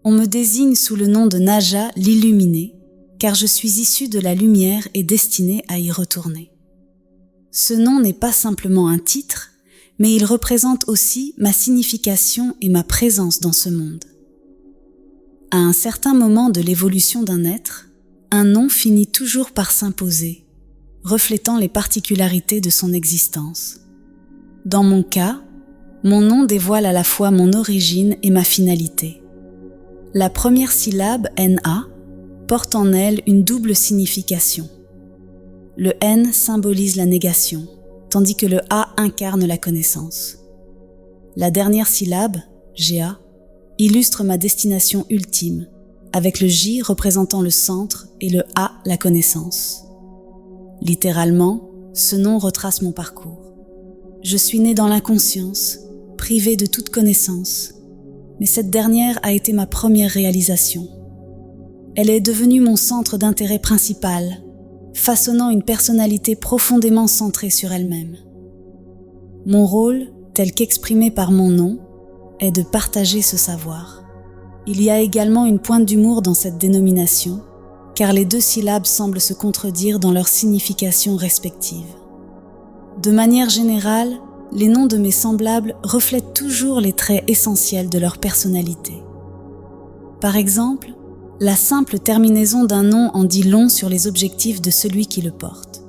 On me désigne sous le nom de Naja l'illuminée, car je suis issue de la lumière et destinée à y retourner. Ce nom n'est pas simplement un titre, mais il représente aussi ma signification et ma présence dans ce monde. À un certain moment de l'évolution d'un être, un nom finit toujours par s'imposer, reflétant les particularités de son existence. Dans mon cas, mon nom dévoile à la fois mon origine et ma finalité. La première syllabe NA porte en elle une double signification. Le N symbolise la négation, tandis que le A incarne la connaissance. La dernière syllabe, GA, illustre ma destination ultime, avec le J représentant le centre et le A la connaissance. Littéralement, ce nom retrace mon parcours. Je suis née dans l'inconscience, privée de toute connaissance, mais cette dernière a été ma première réalisation. Elle est devenue mon centre d'intérêt principal, façonnant une personnalité profondément centrée sur elle-même. Mon rôle, tel qu'exprimé par mon nom, est de partager ce savoir. Il y a également une pointe d'humour dans cette dénomination, car les deux syllabes semblent se contredire dans leurs significations respectives. De manière générale, les noms de mes semblables reflètent toujours les traits essentiels de leur personnalité. Par exemple, la simple terminaison d'un nom en dit long sur les objectifs de celui qui le porte.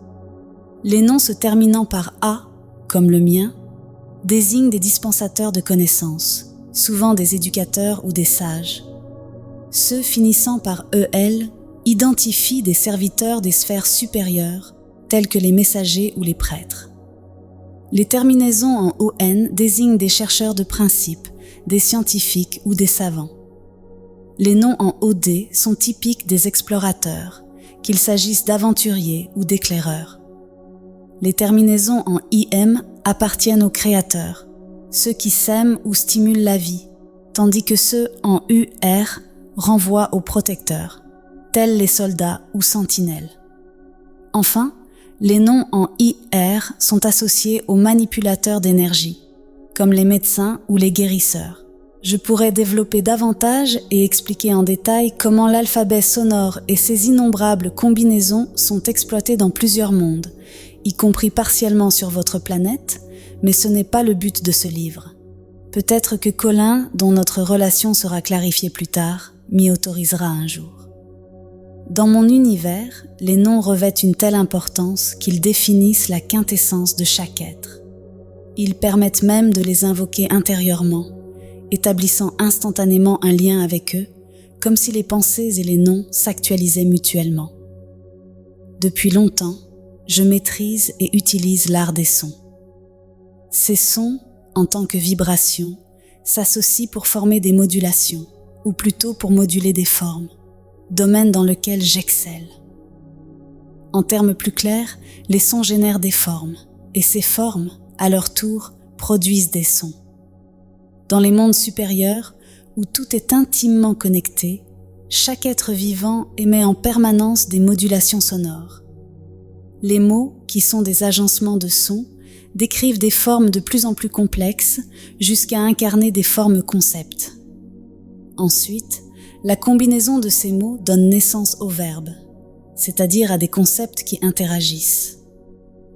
Les noms se terminant par A, comme le mien, désignent des dispensateurs de connaissances, souvent des éducateurs ou des sages. Ceux finissant par EL identifient des serviteurs des sphères supérieures, tels que les messagers ou les prêtres. Les terminaisons en ON désignent des chercheurs de principes, des scientifiques ou des savants. Les noms en OD sont typiques des explorateurs, qu'il s'agisse d'aventuriers ou d'éclaireurs. Les terminaisons en IM appartiennent aux créateurs, ceux qui sèment ou stimulent la vie, tandis que ceux en UR renvoient aux protecteurs, tels les soldats ou sentinelles. Enfin, les noms en IR sont associés aux manipulateurs d'énergie, comme les médecins ou les guérisseurs. Je pourrais développer davantage et expliquer en détail comment l'alphabet sonore et ses innombrables combinaisons sont exploités dans plusieurs mondes, y compris partiellement sur votre planète, mais ce n'est pas le but de ce livre. Peut-être que Colin, dont notre relation sera clarifiée plus tard, m'y autorisera un jour. Dans mon univers, les noms revêtent une telle importance qu'ils définissent la quintessence de chaque être. Ils permettent même de les invoquer intérieurement, établissant instantanément un lien avec eux, comme si les pensées et les noms s'actualisaient mutuellement. Depuis longtemps, je maîtrise et utilise l'art des sons. Ces sons, en tant que vibrations, s'associent pour former des modulations, ou plutôt pour moduler des formes, domaine dans lequel j'excelle. En termes plus clairs, les sons génèrent des formes, et ces formes, à leur tour, produisent des sons. Dans les mondes supérieurs, où tout est intimement connecté, chaque être vivant émet en permanence des modulations sonores. Les mots, qui sont des agencements de sons, décrivent des formes de plus en plus complexes jusqu'à incarner des formes concepts. Ensuite, la combinaison de ces mots donne naissance aux verbes, c'est-à-dire à des concepts qui interagissent.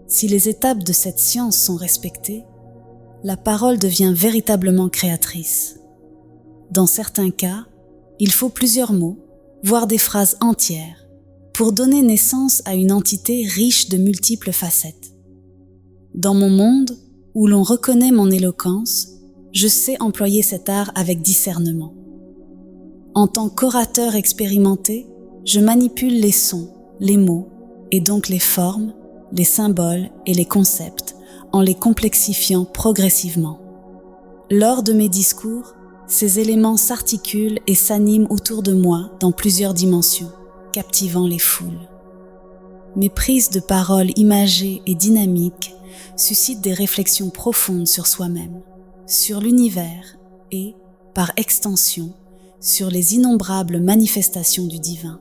Si les étapes de cette science sont respectées, la parole devient véritablement créatrice. Dans certains cas, il faut plusieurs mots, voire des phrases entières, pour donner naissance à une entité riche de multiples facettes. Dans mon monde, où l'on reconnaît mon éloquence, je sais employer cet art avec discernement. En tant qu'orateur expérimenté, je manipule les sons, les mots, et donc les formes, les symboles et les concepts, en les complexifiant progressivement. Lors de mes discours, ces éléments s'articulent et s'animent autour de moi dans plusieurs dimensions, captivant les foules. Mes prises de parole imagées et dynamiques suscitent des réflexions profondes sur soi-même, sur l'univers et, par extension, sur les innombrables manifestations du divin.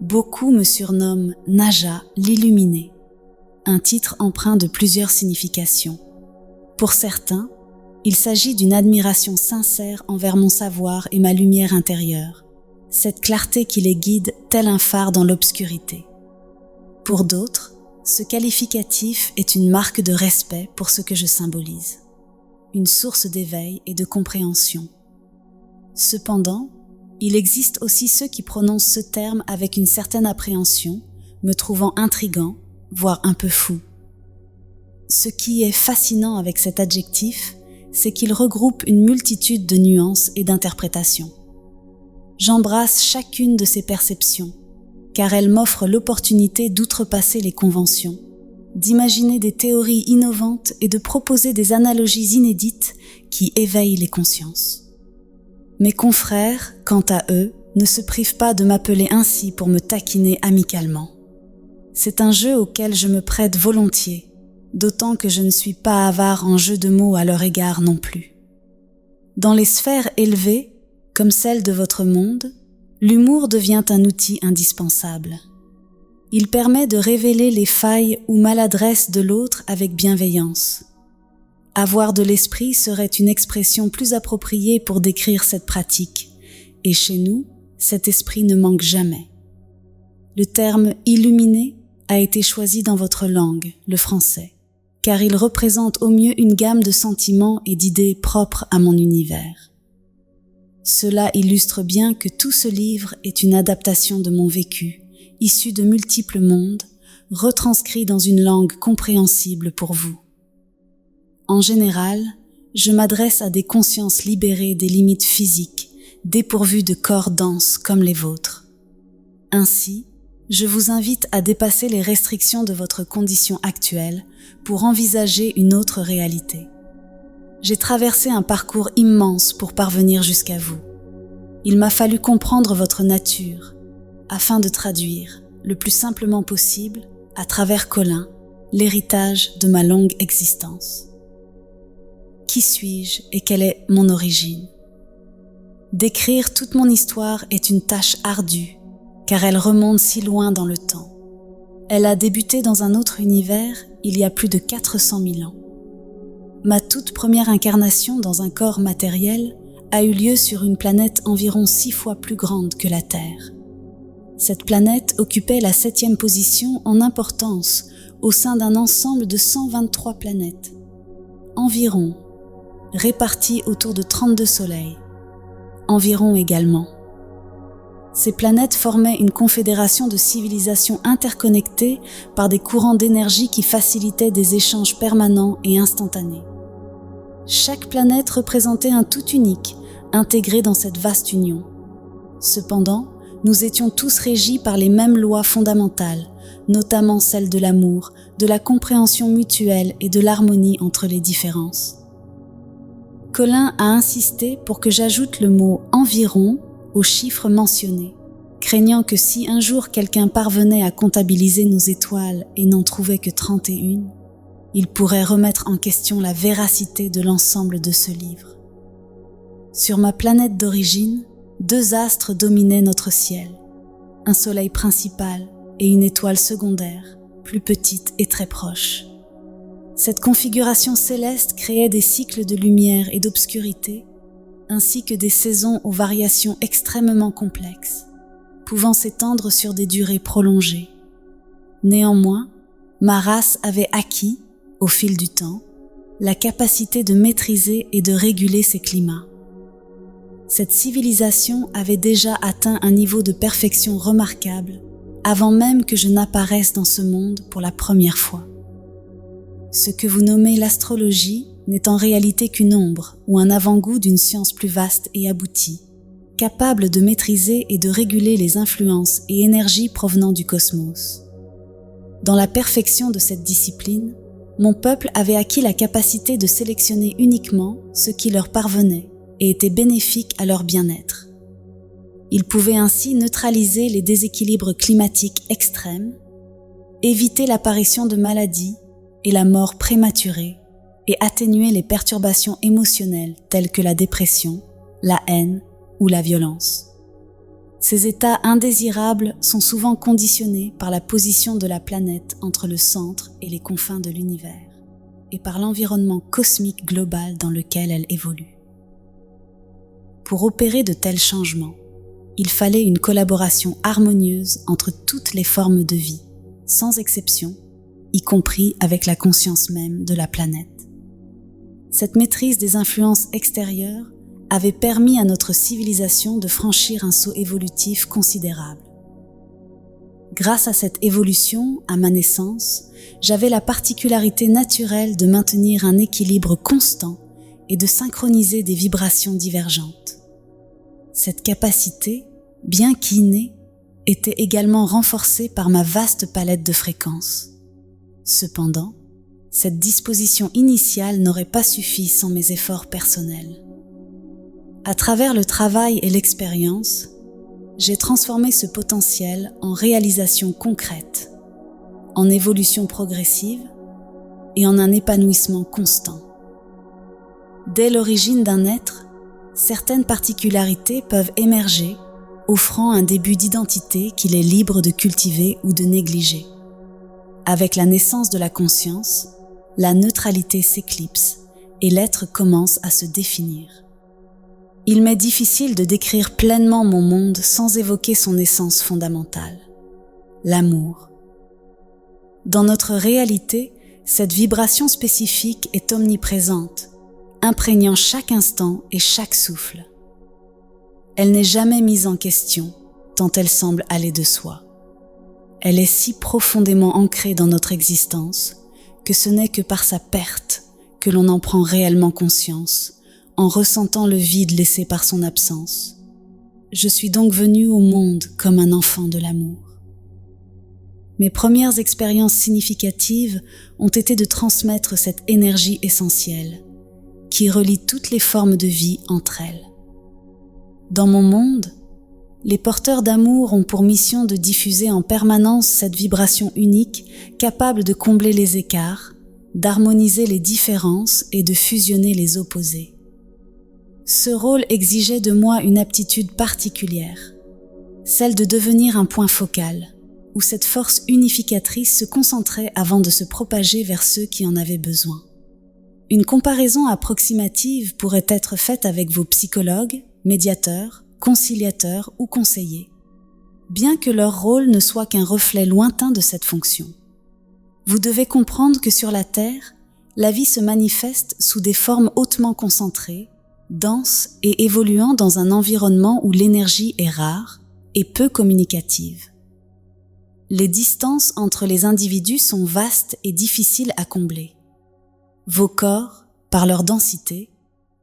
Beaucoup me surnomment Naja l'illuminée, un titre empreint de plusieurs significations. Pour certains, Il s'agit d'une admiration sincère envers mon savoir et ma lumière intérieure, cette clarté qui les guide tel un phare dans l'obscurité. Pour d'autres, ce qualificatif est une marque de respect pour ce que je symbolise, une source d'éveil et de compréhension. Cependant, il existe aussi ceux qui prononcent ce terme avec une certaine appréhension, me trouvant intrigant, voire un peu fou. Ce qui est fascinant avec cet adjectif, c'est qu'il regroupe une multitude de nuances et d'interprétations. J'embrasse chacune de ces perceptions, car elles m'offrent l'opportunité d'outrepasser les conventions, d'imaginer des théories innovantes et de proposer des analogies inédites qui éveillent les consciences. Mes confrères, quant à eux, ne se privent pas de m'appeler ainsi pour me taquiner amicalement. C'est un jeu auquel je me prête volontiers, d'autant que je ne suis pas avare en jeu de mots à leur égard non plus. Dans les sphères élevées, comme celle de votre monde, l'humour devient un outil indispensable. Il permet de révéler les failles ou maladresses de l'autre avec bienveillance. Avoir de l'esprit serait une expression plus appropriée pour décrire cette pratique, et chez nous, cet esprit ne manque jamais. Le terme « illuminé » a été choisi dans votre langue, le français, car il représente au mieux une gamme de sentiments et d'idées propres à mon univers. Cela illustre bien que tout ce livre est une adaptation de mon vécu, issu de multiples mondes, retranscrit dans une langue compréhensible pour vous. En général, je m'adresse à des consciences libérées des limites physiques, dépourvues de corps denses comme les vôtres. Ainsi, je vous invite à dépasser les restrictions de votre condition actuelle pour envisager une autre réalité. J'ai traversé un parcours immense pour parvenir jusqu'à vous. Il m'a fallu comprendre votre nature, afin de traduire, le plus simplement possible, à travers Colin, l'héritage de ma longue existence. Qui suis-je et quelle est mon origine? Décrire toute mon histoire est une tâche ardue, car elle remonte si loin dans le temps. Elle a débuté dans un autre univers il y a plus de 400 000 ans. Ma toute première incarnation dans un corps matériel a eu lieu sur une planète environ 6 fois plus grande que la Terre. Cette planète occupait la 7e position en importance au sein d'un ensemble de 123 planètes, environ, réparties autour de 32 soleils, environ également. Ces planètes formaient une confédération de civilisations interconnectées par des courants d'énergie qui facilitaient des échanges permanents et instantanés. Chaque planète représentait un tout unique, intégré dans cette vaste union. Cependant, nous étions tous régis par les mêmes lois fondamentales, notamment celles de l'amour, de la compréhension mutuelle et de l'harmonie entre les différences. Colin a insisté pour que j'ajoute le mot « environ » aux chiffres mentionnés, craignant que si un jour quelqu'un parvenait à comptabiliser nos étoiles et n'en trouvait que 31, il pourrait remettre en question la véracité de l'ensemble de ce livre. Sur ma planète d'origine, 2 astres dominaient notre ciel, un soleil principal et une étoile secondaire, plus petite et très proche. Cette configuration céleste créait des cycles de lumière et d'obscurité, ainsi que des saisons aux variations extrêmement complexes, pouvant s'étendre sur des durées prolongées. Néanmoins, ma race avait acquis, au fil du temps, la capacité de maîtriser et de réguler ces climats. Cette civilisation avait déjà atteint un niveau de perfection remarquable avant même que je n'apparaisse dans ce monde pour la première fois. Ce que vous nommez l'astrologie n'est en réalité qu'une ombre ou un avant-goût d'une science plus vaste et aboutie, capable de maîtriser et de réguler les influences et énergies provenant du cosmos. Dans la perfection de cette discipline, mon peuple avait acquis la capacité de sélectionner uniquement ce qui leur parvenait et était bénéfique à leur bien-être. Ils pouvaient ainsi neutraliser les déséquilibres climatiques extrêmes, éviter l'apparition de maladies et la mort prématurée, et atténuer les perturbations émotionnelles telles que la dépression, la haine ou la violence. Ces états indésirables sont souvent conditionnés par la position de la planète entre le centre et les confins de l'univers. et par l'environnement cosmique global dans lequel elle évolue. Pour opérer de tels changements, il fallait une collaboration harmonieuse entre toutes les formes de vie, sans exception, y compris avec la conscience même de la planète. Cette maîtrise des influences extérieures avait permis à notre civilisation de franchir un saut évolutif considérable. Grâce à cette évolution, à ma naissance, j'avais la particularité naturelle de maintenir un équilibre constant et de synchroniser des vibrations divergentes. Cette capacité, bien qu'innée, était également renforcée par ma vaste palette de fréquences. Cependant, cette disposition initiale n'aurait pas suffi sans mes efforts personnels. À travers le travail et l'expérience, j'ai transformé ce potentiel en réalisation concrète, en évolution progressive et en un épanouissement constant. Dès l'origine d'un être, certaines particularités peuvent émerger, offrant un début d'identité qu'il est libre de cultiver ou de négliger. Avec la naissance de la conscience, la neutralité s'éclipse et l'être commence à se définir. Il m'est difficile de décrire pleinement mon monde sans évoquer son essence fondamentale, l'amour. Dans notre réalité, cette vibration spécifique est omniprésente, imprégnant chaque instant et chaque souffle. Elle n'est jamais mise en question, tant elle semble aller de soi. Elle est si profondément ancrée dans notre existence que ce n'est que par sa perte que l'on en prend réellement conscience, en ressentant le vide laissé par son absence. Je suis donc venue au monde comme un enfant de l'amour. Mes premières expériences significatives ont été de transmettre cette énergie essentielle, qui relie toutes les formes de vie entre elles. Dans mon monde, les porteurs d'amour ont pour mission de diffuser en permanence cette vibration unique capable de combler les écarts, d'harmoniser les différences et de fusionner les opposés. Ce rôle exigeait de moi une aptitude particulière, celle de devenir un point focal, où cette force unificatrice se concentrait avant de se propager vers ceux qui en avaient besoin. Une comparaison approximative pourrait être faite avec vos psychologues, médiateurs, conciliateurs ou conseillers, bien que leur rôle ne soit qu'un reflet lointain de cette fonction. Vous devez comprendre que sur la Terre, la vie se manifeste sous des formes hautement concentrées, denses et évoluant dans un environnement où l'énergie est rare et peu communicative. Les distances entre les individus sont vastes et difficiles à combler. Vos corps, par leur densité,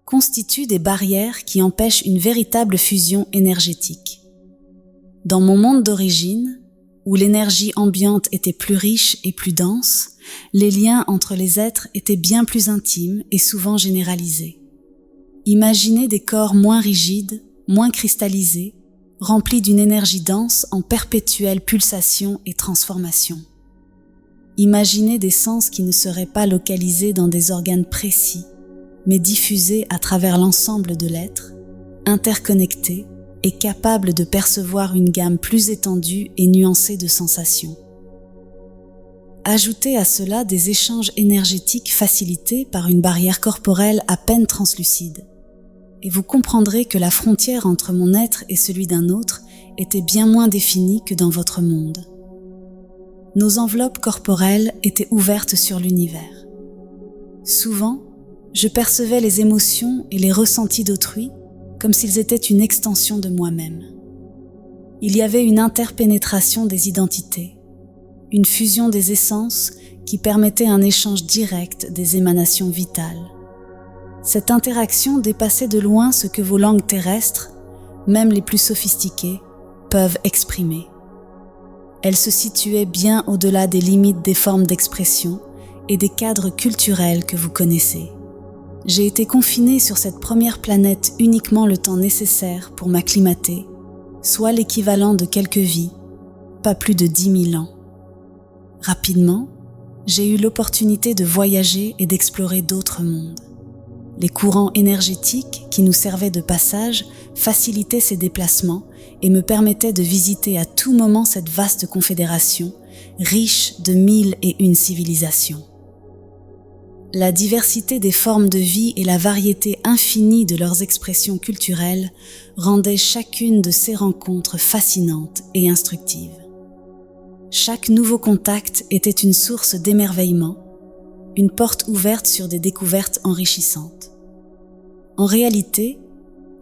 constituent des barrières qui empêchent une véritable fusion énergétique. Dans mon monde d'origine, où l'énergie ambiante était plus riche et plus dense, les liens entre les êtres étaient bien plus intimes et souvent généralisés. Imaginez des corps moins rigides, moins cristallisés, remplis d'une énergie dense en perpétuelle pulsation et transformation. Imaginez des sens qui ne seraient pas localisés dans des organes précis, mais diffusés à travers l'ensemble de l'être, interconnectés et capables de percevoir une gamme plus étendue et nuancée de sensations. Ajoutez à cela des échanges énergétiques facilités par une barrière corporelle à peine translucide, et vous comprendrez que la frontière entre mon être et celui d'un autre était bien moins définie que dans votre monde. Nos enveloppes corporelles étaient ouvertes sur l'univers. Souvent, je percevais les émotions et les ressentis d'autrui comme s'ils étaient une extension de moi-même. Il y avait une interpénétration des identités, une fusion des essences qui permettait un échange direct des émanations vitales. Cette interaction dépassait de loin ce que vos langues terrestres, même les plus sophistiquées, peuvent exprimer. Elle se situait bien au-delà des limites des formes d'expression et des cadres culturels que vous connaissez. J'ai été confinée sur cette première planète uniquement le temps nécessaire pour m'acclimater, soit l'équivalent de quelques vies, pas plus de 10 000 ans. Rapidement, j'ai eu l'opportunité de voyager et d'explorer d'autres mondes. Les courants énergétiques qui nous servaient de passage facilitaient ces déplacements et me permettaient de visiter à tout moment cette vaste confédération, riche de 1001 civilisations. la diversité des formes de vie et la variété infinie de leurs expressions culturelles rendaient chacune de ces rencontres fascinantes et instructives. Chaque nouveau contact était une source d'émerveillement, une porte ouverte sur des découvertes enrichissantes. En réalité,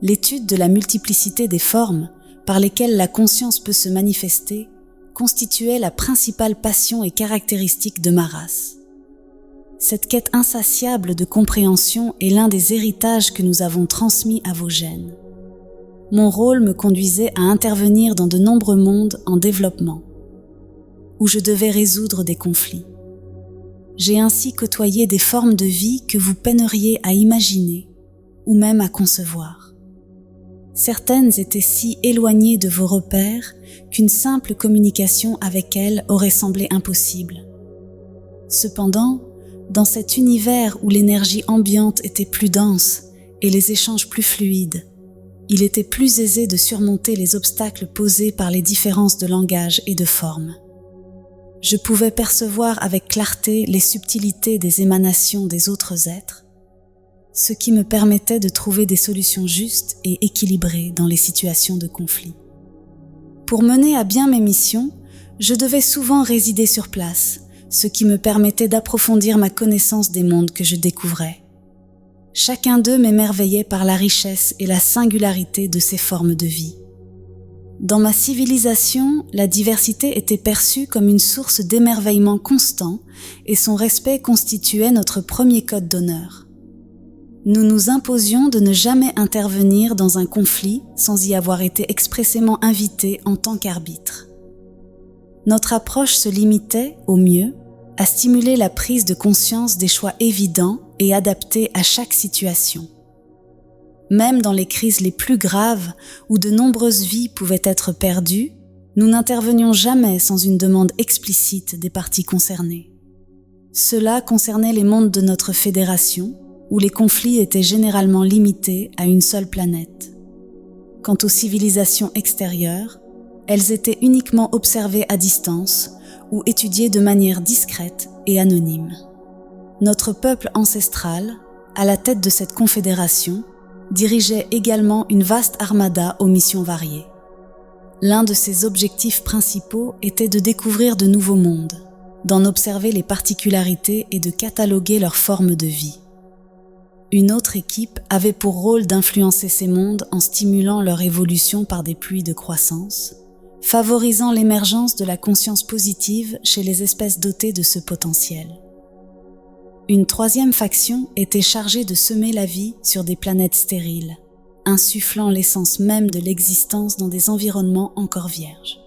l'étude de la multiplicité des formes par lesquelles la conscience peut se manifester constituait la principale passion et caractéristique de ma race. Cette quête insatiable de compréhension est l'un des héritages que nous avons transmis à vos gènes. Mon rôle me conduisait à intervenir dans de nombreux mondes en développement, où je devais résoudre des conflits. J'ai ainsi côtoyé des formes de vie que vous peineriez à imaginer ou même à concevoir. Certaines étaient si éloignées de vos repères qu'une simple communication avec elles aurait semblé impossible. Cependant, dans cet univers où l'énergie ambiante était plus dense et les échanges plus fluides, il était plus aisé de surmonter les obstacles posés par les différences de langage et de forme. Je pouvais percevoir avec clarté les subtilités des émanations des autres êtres, ce qui me permettait de trouver des solutions justes et équilibrées dans les situations de conflit. Pour mener à bien mes missions, je devais souvent résider sur place, ce qui me permettait d'approfondir ma connaissance des mondes que je découvrais. Chacun d'eux m'émerveillait par la richesse et la singularité de ces formes de vie. Dans ma civilisation, la diversité était perçue comme une source d'émerveillement constant et son respect constituait notre premier code d'honneur. Nous nous imposions de ne jamais intervenir dans un conflit sans y avoir été expressément invités en tant qu'arbitre. Notre approche se limitait, au mieux, à stimuler la prise de conscience des choix évidents et adaptés à chaque situation. Même dans les crises les plus graves, où de nombreuses vies pouvaient être perdues, nous n'intervenions jamais sans une demande explicite des parties concernées. Cela concernait les mondes de notre fédération, où les conflits étaient généralement limités à une seule planète. Quant aux civilisations extérieures, elles étaient uniquement observées à distance ou étudiées de manière discrète et anonyme. Notre peuple ancestral, à la tête de cette confédération, dirigeait également une vaste armada aux missions variées. L'un de ses objectifs principaux était de découvrir de nouveaux mondes, d'en observer les particularités et de cataloguer leurs formes de vie. Une autre équipe avait pour rôle d'influencer ces mondes en stimulant leur évolution par des pluies de croissance, favorisant l'émergence de la conscience positive chez les espèces dotées de ce potentiel. Une troisième faction était chargée de semer la vie sur des planètes stériles, insufflant l'essence même de l'existence dans des environnements encore vierges.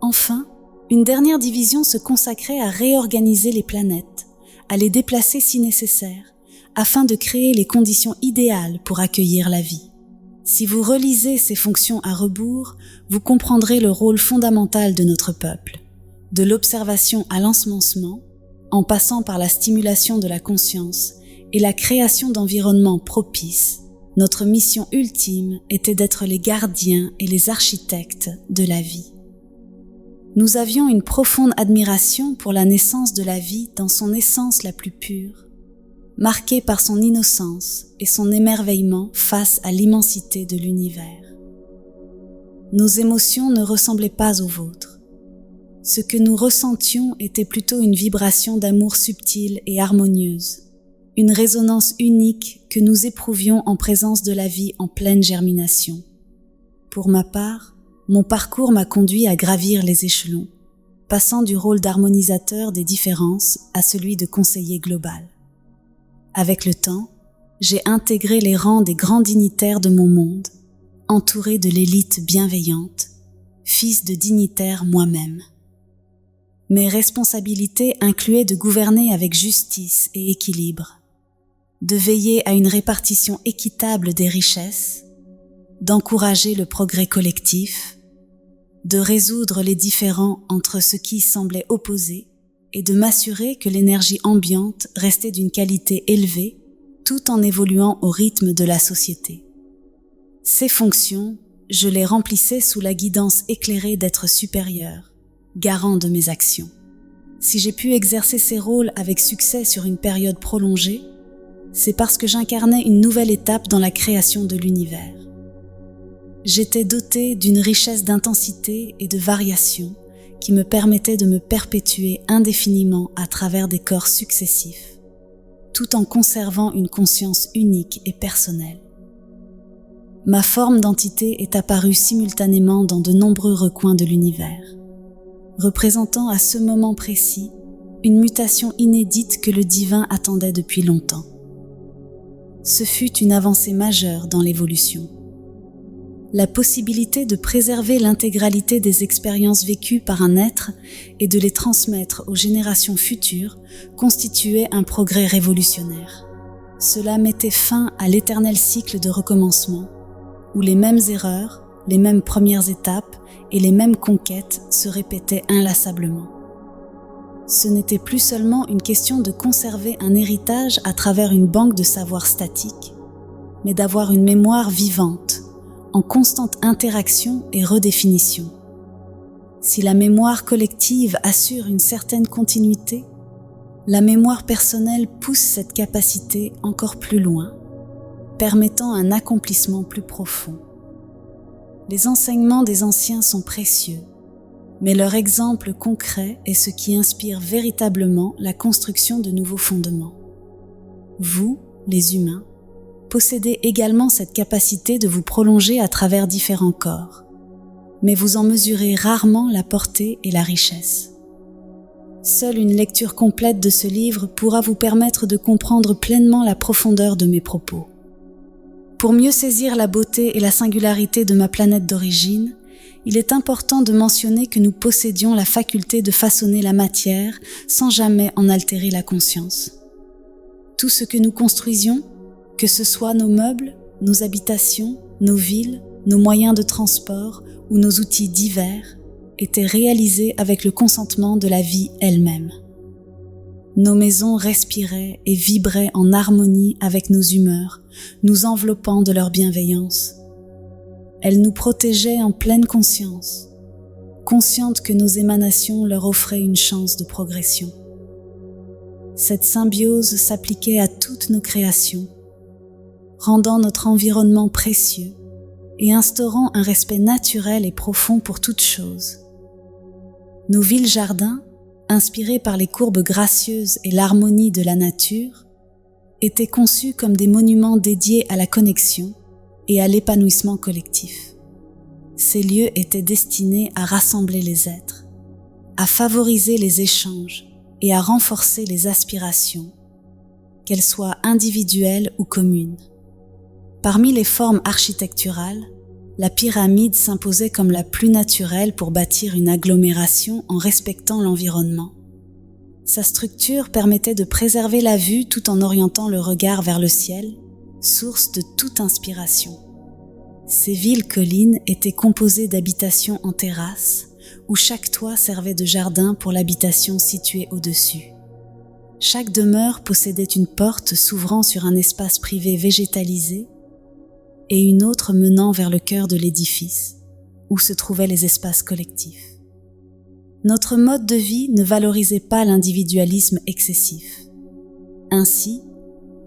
Enfin, une dernière division se consacrait à réorganiser les planètes, à les déplacer si nécessaire, afin de créer les conditions idéales pour accueillir la vie. Si vous relisez ces fonctions à rebours, vous comprendrez le rôle fondamental de notre peuple, de l'observation à l'ensemencement, en passant par la stimulation de la conscience et la création d'environnements propices. Notre mission ultime était d'être les gardiens et les architectes de la vie. Nous avions une profonde admiration pour la naissance de la vie dans son essence la plus pure, marquée par son innocence et son émerveillement face à l'immensité de l'univers. Nos émotions ne ressemblaient pas aux vôtres. Ce que nous ressentions était plutôt une vibration d'amour subtile et harmonieuse, une résonance unique que nous éprouvions en présence de la vie en pleine germination. Pour ma part, mon parcours m'a conduit à gravir les échelons, passant du rôle d'harmonisateur des différences à celui de conseiller global. Avec le temps, j'ai intégré les rangs des grands dignitaires de mon monde, entouré de l'élite bienveillante, fils de dignitaire moi-même. Mes responsabilités incluaient de gouverner avec justice et équilibre, de veiller à une répartition équitable des richesses, d'encourager le progrès collectif, de résoudre les différends entre ceux qui semblaient opposés et de m'assurer que l'énergie ambiante restait d'une qualité élevée tout en évoluant au rythme de la société. Ces fonctions, je les remplissais sous la guidance éclairée d'êtres supérieurs, garants de mes actions. Si j'ai pu exercer ces rôles avec succès sur une période prolongée, c'est parce que j'incarnais une nouvelle étape dans la création de l'univers. J'étais dotée d'une richesse d'intensité et de variation qui me permettait de me perpétuer indéfiniment à travers des corps successifs, tout en conservant une conscience unique et personnelle. Ma forme d'entité est apparue simultanément dans de nombreux recoins de l'univers, représentant à ce moment précis une mutation inédite que le divin attendait depuis longtemps. Ce fut une avancée majeure dans l'évolution. La possibilité de préserver l'intégralité des expériences vécues par un être et de les transmettre aux générations futures constituait un progrès révolutionnaire. Cela mettait fin à l'éternel cycle de recommencement, où les mêmes erreurs, les mêmes premières étapes et les mêmes conquêtes se répétaient inlassablement. Ce n'était plus seulement une question de conserver un héritage à travers une banque de savoir statique, mais d'avoir une mémoire vivante, en constante interaction et redéfinition. Si la mémoire collective assure une certaine continuité, la mémoire personnelle pousse cette capacité encore plus loin, permettant un accomplissement plus profond. Les enseignements des anciens sont précieux, mais leur exemple concret est ce qui inspire véritablement la construction de nouveaux fondements. Vous, les humains, possédez également cette capacité de vous prolonger à travers différents corps, mais vous en mesurez rarement la portée et la richesse. Seule une lecture complète de ce livre pourra vous permettre de comprendre pleinement la profondeur de mes propos. Pour mieux saisir la beauté et la singularité de ma planète d'origine, il est important de mentionner que nous possédions la faculté de façonner la matière sans jamais en altérer la conscience. Tout ce que nous construisions, que ce soit nos meubles, nos habitations, nos villes, nos moyens de transport ou nos outils divers, était réalisé avec le consentement de la vie elle-même. Nos maisons respiraient et vibraient en harmonie avec nos humeurs, nous enveloppant de leur bienveillance. Elles nous protégeaient en pleine conscience, conscientes que nos émanations leur offraient une chance de progression. Cette symbiose s'appliquait à toutes nos créations, rendant notre environnement précieux et instaurant un respect naturel et profond pour toute chose. Nos villes-jardins, inspirés par les courbes gracieuses et l'harmonie de la nature, étaient conçus comme des monuments dédiés à la connexion et à l'épanouissement collectif. Ces lieux étaient destinés à rassembler les êtres, à favoriser les échanges et à renforcer les aspirations, qu'elles soient individuelles ou communes. Parmi les formes architecturales, la pyramide s'imposait comme la plus naturelle pour bâtir une agglomération en respectant l'environnement. Sa structure permettait de préserver la vue tout en orientant le regard vers le ciel, source de toute inspiration. Ces villes-collines étaient composées d'habitations en terrasse, où chaque toit servait de jardin pour l'habitation située au-dessus. Chaque demeure possédait une porte s'ouvrant sur un espace privé végétalisé et une autre menant vers le cœur de l'édifice, où se trouvaient les espaces collectifs. Notre mode de vie ne valorisait pas l'individualisme excessif. Ainsi,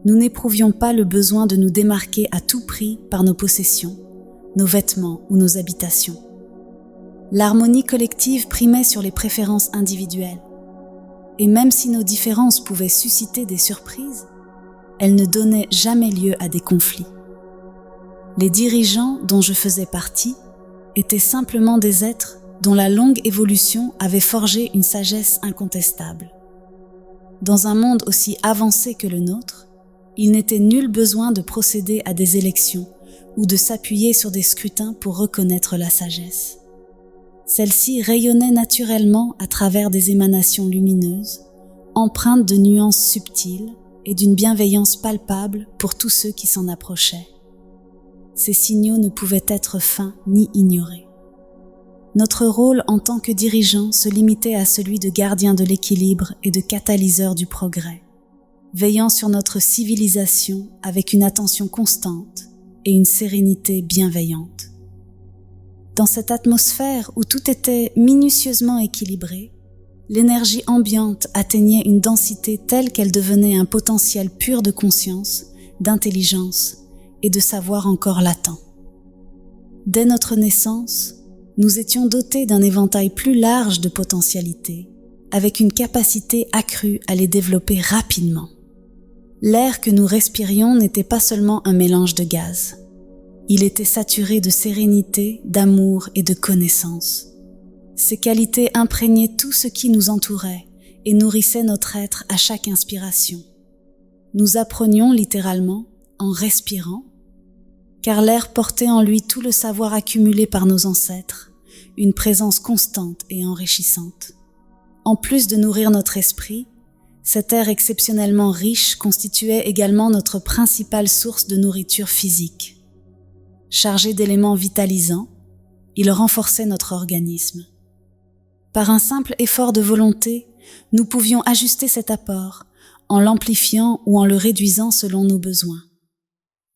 nous n'éprouvions pas le besoin de nous démarquer à tout prix par nos possessions, nos vêtements ou nos habitations. L'harmonie collective primait sur les préférences individuelles. Et même si nos différences pouvaient susciter des surprises, elles ne donnaient jamais lieu à des conflits. Les dirigeants dont je faisais partie étaient simplement des êtres dont la longue évolution avait forgé une sagesse incontestable. Dans un monde aussi avancé que le nôtre, il n'était nul besoin de procéder à des élections ou de s'appuyer sur des scrutins pour reconnaître la sagesse. Celle-ci rayonnait naturellement à travers des émanations lumineuses, empreintes de nuances subtiles et d'une bienveillance palpable pour tous ceux qui s'en approchaient. Ces signaux ne pouvaient être feints ni ignorés. Notre rôle en tant que dirigeants se limitait à celui de gardien de l'équilibre et de catalyseur du progrès, veillant sur notre civilisation avec une attention constante et une sérénité bienveillante. Dans cette atmosphère où tout était minutieusement équilibré, l'énergie ambiante atteignait une densité telle qu'elle devenait un potentiel pur de conscience, d'intelligence et de savoir encore latent. Dès notre naissance, nous étions dotés d'un éventail plus large de potentialités, avec une capacité accrue à les développer rapidement. L'air que nous respirions n'était pas seulement un mélange de gaz. Il était saturé de sérénité, d'amour et de connaissance. Ces qualités imprégnaient tout ce qui nous entourait et nourrissaient notre être à chaque inspiration. Nous apprenions littéralement en respirant, car l'air portait en lui tout le savoir accumulé par nos ancêtres, une présence constante et enrichissante. En plus de nourrir notre esprit, cet air exceptionnellement riche constituait également notre principale source de nourriture physique. Chargé d'éléments vitalisants, il renforçait notre organisme. Par un simple effort de volonté, nous pouvions ajuster cet apport en l'amplifiant ou en le réduisant selon nos besoins.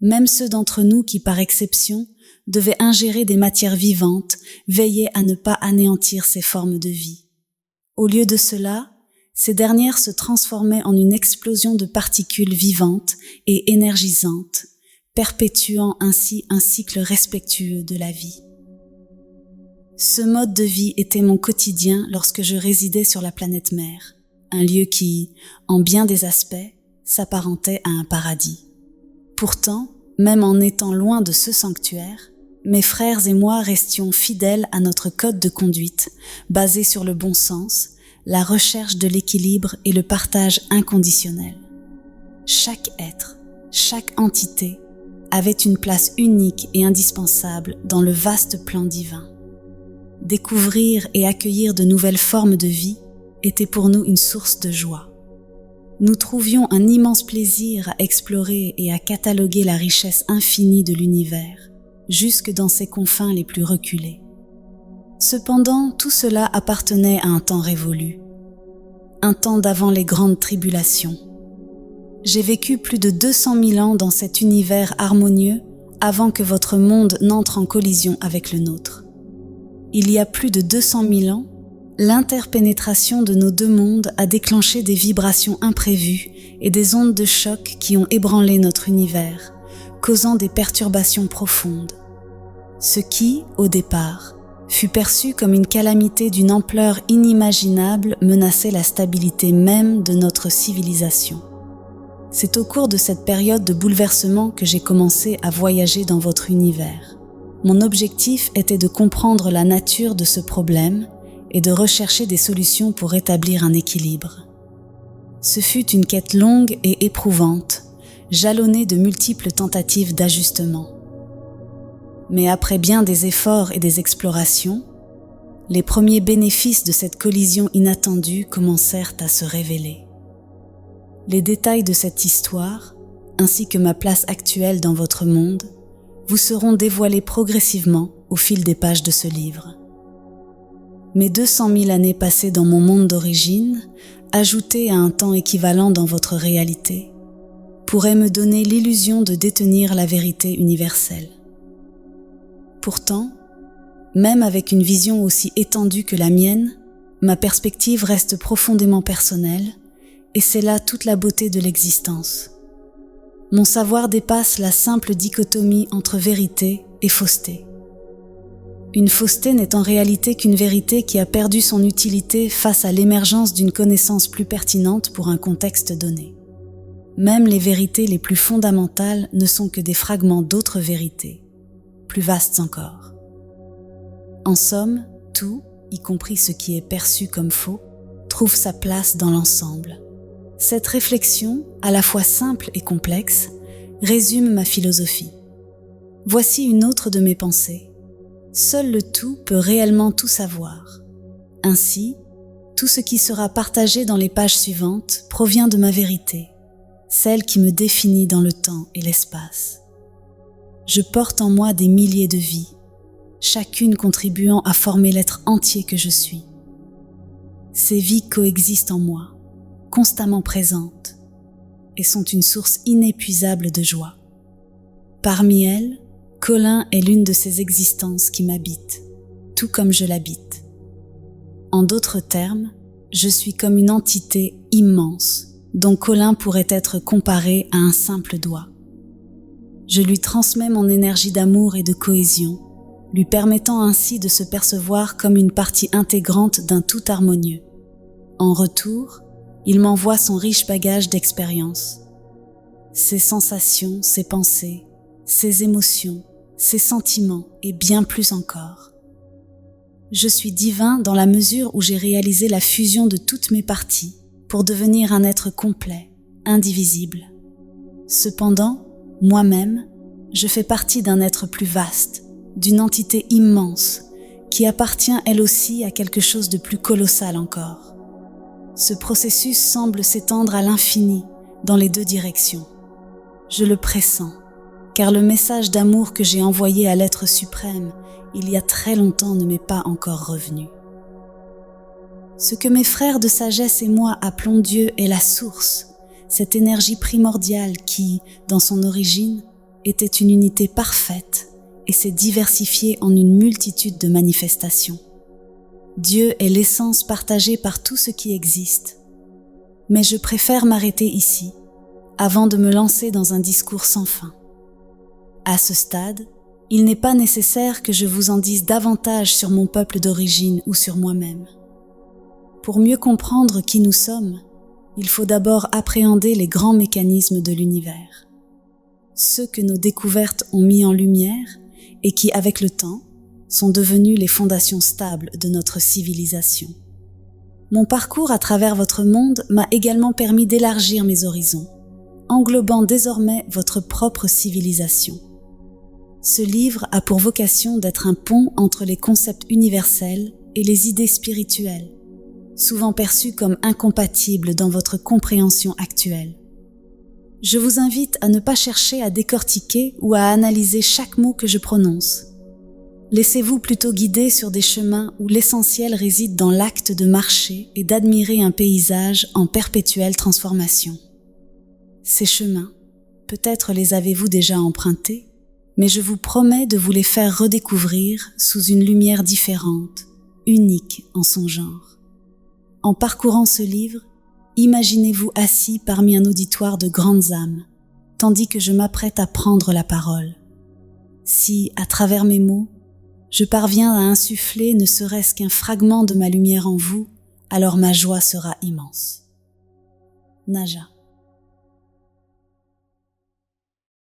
Même ceux d'entre nous qui, par exception, devaient ingérer des matières vivantes, veillaient à ne pas anéantir ces formes de vie. Au lieu de cela, ces dernières se transformaient en une explosion de particules vivantes et énergisantes, perpétuant ainsi un cycle respectueux de la vie. Ce mode de vie était mon quotidien lorsque je résidais sur la planète Mère, un lieu qui, en bien des aspects, s'apparentait à un paradis. Pourtant, même en étant loin de ce sanctuaire, mes frères et moi restions fidèles à notre code de conduite, basé sur le bon sens, la recherche de l'équilibre et le partage inconditionnel. Chaque être, chaque entité avait une place unique et indispensable dans le vaste plan divin. Découvrir et accueillir de nouvelles formes de vie était pour nous une source de joie. Nous trouvions un immense plaisir à explorer et à cataloguer la richesse infinie de l'univers, jusque dans ses confins les plus reculés. Cependant, tout cela appartenait à un temps révolu, un temps d'avant les grandes tribulations. J'ai vécu plus de 200 000 ans dans cet univers harmonieux avant que votre monde n'entre en collision avec le nôtre. Il y a plus de 200 000 ans, l'interpénétration de nos deux mondes a déclenché des vibrations imprévues et des ondes de choc qui ont ébranlé notre univers, causant des perturbations profondes. Ce qui, au départ, fut perçu comme une calamité d'une ampleur inimaginable menaçait la stabilité même de notre civilisation. C'est au cours de cette période de bouleversement que j'ai commencé à voyager dans votre univers. Mon objectif était de comprendre la nature de ce problème et de rechercher des solutions pour rétablir un équilibre. Ce fut une quête longue et éprouvante, jalonnée de multiples tentatives d'ajustement. Mais après bien des efforts et des explorations, les premiers bénéfices de cette collision inattendue commencèrent à se révéler. Les détails de cette histoire, ainsi que ma place actuelle dans votre monde, vous seront dévoilés progressivement au fil des pages de ce livre. Mes 200 000 années passées dans mon monde d'origine, ajoutées à un temps équivalent dans votre réalité, pourraient me donner l'illusion de détenir la vérité universelle. Pourtant, même avec une vision aussi étendue que la mienne, ma perspective reste profondément personnelle, et c'est là toute la beauté de l'existence. Mon savoir dépasse la simple dichotomie entre vérité et fausseté. Une fausseté n'est en réalité qu'une vérité qui a perdu son utilité face à l'émergence d'une connaissance plus pertinente pour un contexte donné. Même les vérités les plus fondamentales ne sont que des fragments d'autres vérités, plus vastes encore. En somme, tout, y compris ce qui est perçu comme faux, trouve sa place dans l'ensemble. Cette réflexion, à la fois simple et complexe, résume ma philosophie. Voici une autre de mes pensées. Seul le tout peut réellement tout savoir. Ainsi, tout ce qui sera partagé dans les pages suivantes provient de ma vérité, celle qui me définit dans le temps et l'espace. Je porte en moi des milliers de vies, chacune contribuant à former l'être entier que je suis. Ces vies coexistent en moi, constamment présentes, et sont une source inépuisable de joie. Parmi elles, Colin est l'une de ces existences qui m'habitent, tout comme je l'habite. En d'autres termes, je suis comme une entité immense dont Colin pourrait être comparé à un simple doigt. Je lui transmets mon énergie d'amour et de cohésion, lui permettant ainsi de se percevoir comme une partie intégrante d'un tout harmonieux. En retour, il m'envoie son riche bagage d'expérience. Ses sensations, ses pensées, ses émotions, ses sentiments et bien plus encore. Je suis divin dans la mesure où j'ai réalisé la fusion de toutes mes parties pour devenir un être complet, indivisible. Cependant, moi-même, je fais partie d'un être plus vaste, d'une entité immense, qui appartient elle aussi à quelque chose de plus colossal encore. Ce processus semble s'étendre à l'infini, dans les deux directions. Je le pressens, car le message d'amour que j'ai envoyé à l'être suprême il y a très longtemps ne m'est pas encore revenu. Ce que mes frères de sagesse et moi appelons Dieu est la source, cette énergie primordiale qui, dans son origine, était une unité parfaite et s'est diversifiée en une multitude de manifestations. Dieu est l'essence partagée par tout ce qui existe. Mais je préfère m'arrêter ici, avant de me lancer dans un discours sans fin. À ce stade, il n'est pas nécessaire que je vous en dise davantage sur mon peuple d'origine ou sur moi-même. Pour mieux comprendre qui nous sommes, il faut d'abord appréhender les grands mécanismes de l'univers. Ceux que nos découvertes ont mis en lumière et qui, avec le temps, sont devenus les fondations stables de notre civilisation. Mon parcours à travers votre monde m'a également permis d'élargir mes horizons, englobant désormais votre propre civilisation. Ce livre a pour vocation d'être un pont entre les concepts universels et les idées spirituelles, souvent perçues comme incompatibles dans votre compréhension actuelle. Je vous invite à ne pas chercher à décortiquer ou à analyser chaque mot que je prononce. Laissez-vous plutôt guider sur des chemins où l'essentiel réside dans l'acte de marcher et d'admirer un paysage en perpétuelle transformation. Ces chemins, peut-être les avez-vous déjà empruntés, mais je vous promets de vous les faire redécouvrir sous une lumière différente, unique en son genre. En parcourant ce livre, imaginez-vous assis parmi un auditoire de grandes âmes, tandis que je m'apprête à prendre la parole. Si, à travers mes mots, je parviens à insuffler ne serait-ce qu'un fragment de ma lumière en vous, alors ma joie sera immense. Naja.